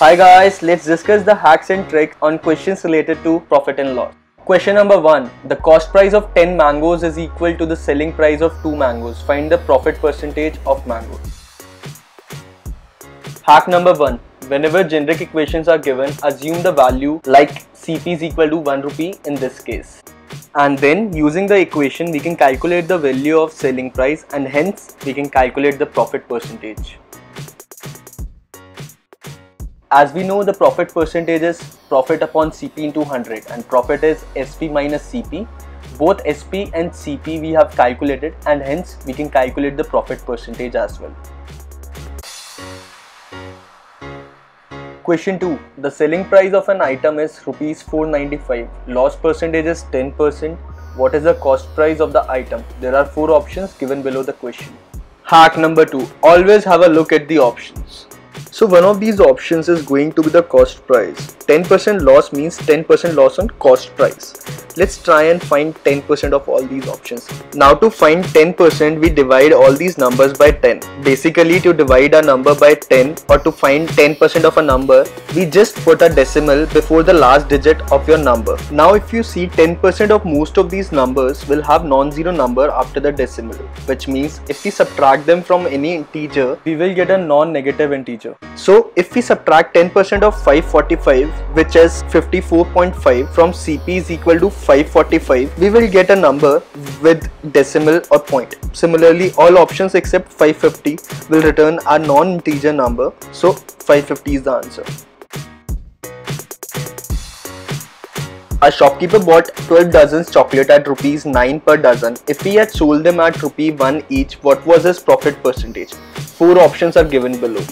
Hi guys, let's discuss the hacks and tricks on questions related to profit and loss. Question number 1. The cost price of 10 mangoes is equal to the selling price of 2 mangoes. Find the profit percentage of mangoes. Hack number 1. Whenever generic equations are given, assume the value like Cp is equal to 1 rupee in this case. And then using the equation we can calculate the value of selling price and hence we can calculate the profit percentage. As we know, the profit percentage is profit upon Cp into 100 and profit is Sp minus Cp. Both Sp and Cp we have calculated and hence we can calculate the profit percentage as well. Question 2. The selling price of an item is Rs 495. Loss percentage is 10%. What is the cost price of the item? There are 4 options given below the question. Hack number 2. Always have a look at the options. So one of these options is going to be the cost price. 10% loss means 10% loss on cost price. Let's try and find 10% of all these options. Now to find 10% we divide all these numbers by 10. Basically to divide a number by 10 or to find 10% of a number, we just put a decimal before the last digit of your number. Now if you see, 10% of most of these numbers will have non-zero number after the decimal, which means if we subtract them from any integer, we will get a non-negative integer. So if we subtract 10% of 545, which is 54.5 from Cp is equal to 545, we will get a number with decimal or point. Similarly, all options except 550 will return a non-integer number, so 550 is the answer. A shopkeeper bought 12 dozens chocolate at Rs 9 per dozen. If he had sold them at Rs 1 each, what was his profit percentage? 4 options are given below.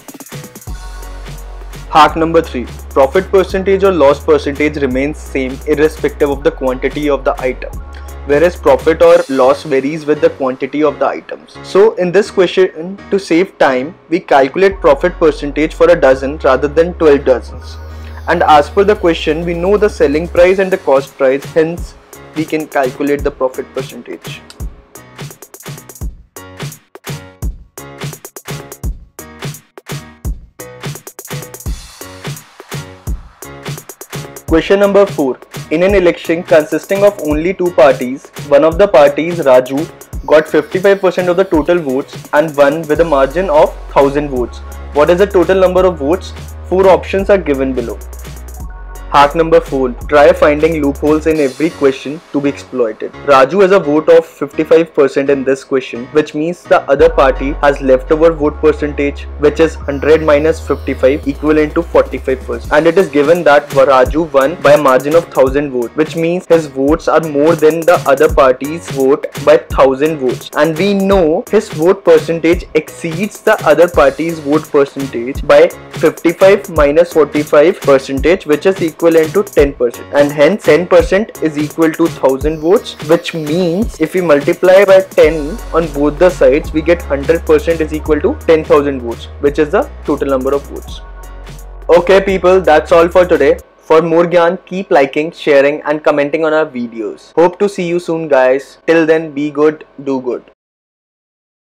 Hack number 3. Profit percentage or loss percentage remains same irrespective of the quantity of the item, whereas profit or loss varies with the quantity of the items. So in this question, to save time, we calculate profit percentage for a dozen rather than 12 dozens. And as per the question, we know the selling price and the cost price, hence we can calculate the profit percentage. Question number 4. In an election consisting of only 2 parties, one of the parties, Raju, got 55% of the total votes and won with a margin of 1000 votes. What is the total number of votes? 4 options are given below. Hack number 4. Try finding loopholes in every question to be exploited. Raju has a vote of 55% in this question, which means the other party has leftover vote percentage, which is 100 minus 55 equivalent to 45%. And it is given that Raju won by a margin of 1000 votes, which means his votes are more than the other party's vote by 1000 votes. And we know his vote percentage exceeds the other party's vote percentage by 55 minus 45 percentage, which is equivalent to 10%, and hence 10% is equal to 1000 votes, which means if we multiply by 10 on both the sides, we get 100% is equal to 10,000 votes, which is the total number of votes. Okay people, that's all for today. For more Gyan, keep liking, sharing and commenting on our videos. Hope to see you soon guys. Till then, be good, do good.